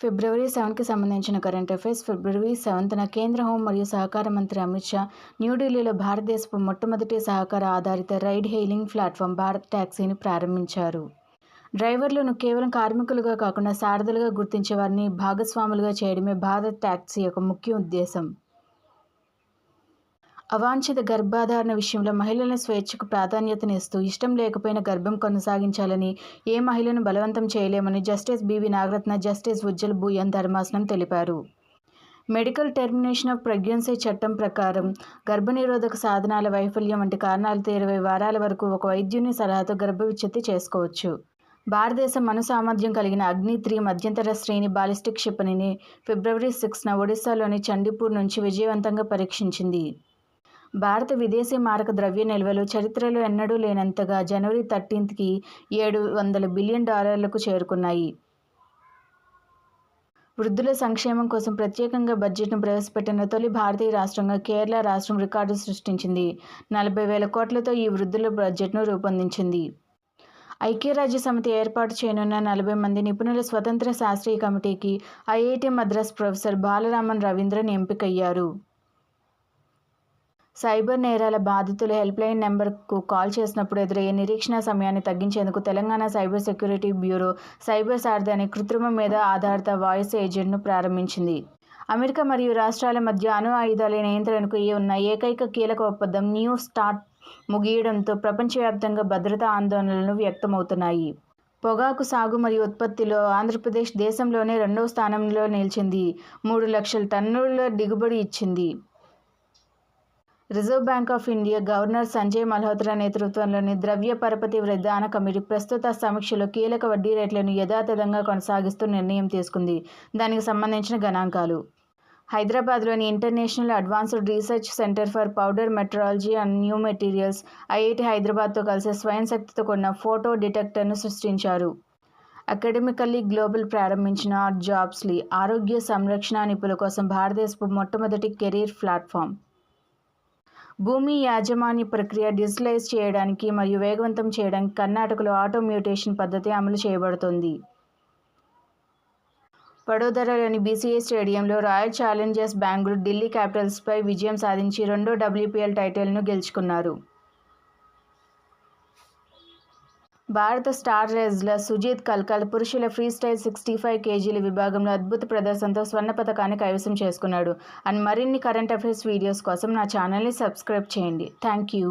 ఫిబ్రవరి 7కి సంబంధించిన current affairs. ఫిబ్రవరి 7న కేంద్ర home మరియు సహకార మంత్రి అమిత్ షా న్యూఢిల్లీలో భారతదేశపు మొట్టమొదటి సహకార ఆధారిత రైడ్ హెయిలింగ్ ప్లాట్ఫామ్ భారత్ టాక్సీని ప్రారంభించారు. డ్రైవర్లను కేవలం కార్మికులుగా కాకుండా సారథులుగా గుర్తించే వారిని భాగస్వాములుగా చేయడమే భారత్ టాక్సీ యొక్క ముఖ్య ఉద్దేశం. అవాంఛిత గర్భధారణ విషయంలో మహిళల స్వేచ్ఛకు ప్రాధాన్యతనిస్తూ ఇష్టం లేకపోయినా గర్భం కొనసాగించాలని, ఏ మహిళను బలవంతం చేయలేమని జస్టిస్ బివి నాగరత్న, జస్టిస్ ఉజ్జల్ భూయన్ ధర్మాసనం తెలిపారు. మెడికల్ టెర్మినేషన్ ఆఫ్ ప్రెగ్నెన్సీ చట్టం ప్రకారం గర్భనిరోధక సాధనాల వైఫల్యం వంటి కారణాలతో 20 వారాల వరకు ఒక వైద్యుని సలహాతో గర్భవిచ్ఛిత్తి చేసుకోవచ్చు. భారతదేశం అణు సామర్థ్యం కలిగిన అగ్ని-3 మధ్యంతర శ్రేణి బాలిస్టిక్ క్షిపణిని ఫిబ్రవరి 6న ఒడిశాలోని చండీపూర్ నుంచి విజయవంతంగా పరీక్షించింది. భారత విదేశీ మారక ద్రవ్య నిల్వలు చరిత్రలో ఎన్నడూ లేనంతగా జనవరి 13కి $700 బిలియన్ చేరుకున్నాయి. వృద్ధుల సంక్షేమం కోసం ప్రత్యేకంగా బడ్జెట్ను ప్రవేశపెట్టిన తొలి భారతీయ రాష్ట్రంగా కేరళ రాష్ట్రం రికార్డు సృష్టించింది. 40,000 కోట్లతో ఈ వృద్ధుల బడ్జెట్ను రూపొందించింది. ఐక్యరాజ్యసమితి ఏర్పాటు చేయనున్న 40 మంది నిపుణుల స్వతంత్ర శాస్త్రీయ కమిటీకి ఐఐటి మద్రాస్ ప్రొఫెసర్ బాలరామన్ రవీంద్రన్ ఎంపికయ్యారు. సైబర్ నేరాల బాధితులు హెల్ప్లైన్ నెంబర్కు కాల్ చేసినప్పుడు ఎదురయ్యే నిరీక్షణ సమయాన్ని తగ్గించేందుకు Telangana cyber security bureau cyber Sarathi అనే కృత్రిమ మేధ ఆధారిత వాయిస్ ఏజెంట్ను ప్రారంభించింది. అమెరికా మరియు రాష్ట్రాల మధ్య అణు ఆయుధాల నియంత్రణకు ఉన్న ఏకైక కీలక ఒప్పందం న్యూ స్టార్ట్ ముగియడంతో ప్రపంచవ్యాప్తంగా భద్రతా ఆందోళనలు వ్యక్తమవుతున్నాయి. పొగాకు సాగు మరియు ఉత్పత్తిలో ఆంధ్రప్రదేశ్ దేశంలోనే 2వ స్థానంలో నిలిచింది. 3 లక్షల టన్నుల దిగుబడి ఇచ్చింది. Reserve bank of India governor Sanjay Malhotra నేతృత్వంలోని ద్రవ్య పరపతి విధాన కమిటీ ప్రస్తుత సమీక్షలో కీలక వడ్డీ రేట్లను యథాతథంగా కొనసాగిస్తూ నిర్ణయం తీసుకుంది. దానికి సంబంధించిన గణాంకాలు. హైదరాబాద్లోని international advanced research centre for powder metallurgy and new materials IIT హైదరాబాద్తో కలిసి స్వయం శక్తితో కూడిన ఫోటో డిటెక్టర్ను సృష్టించారు. అకాడమికల్లీ గ్లోబల్ ప్రారంభించిన జాబ్స్లీ ఆరోగ్య సంరక్షణ నిపుణుల కోసం భారతదేశపు మొట్టమొదటి కెరీర్ ప్లాట్ఫామ్. భూమి యాజమాన్య ప్రక్రియ డిజిటలైజ్ చేయడానికి మరియు వేగవంతం చేయడానికి కర్ణాటకలో ఆటో మ్యూటేషన్ పద్ధతి అమలు చేయబడుతోంది. వడోదరాలోని బీసీఏ స్టేడియంలో రాయల్ ఛాలెంజర్స్ బెంగళూరు ఢిల్లీ క్యాపిటల్స్పై విజయం సాధించి 2వ WPL టైటిల్ను గెలుచుకున్నారు. భారత స్టార్ రెజ్లర్ సుజీత్ కల్కల్ పురుషుల ఫ్రీస్టైల్ 65 kgల విభాగంలో అద్భుత ప్రదర్శనతో స్వర్ణ పతకాన్ని కైవసం చేసుకున్నాడు. అండ్ మరిన్ని కరెంట్ అఫైర్స్ వీడియోస్ కోసం నా ఛానల్ని సబ్స్క్రైబ్ చేయండి. Thank you.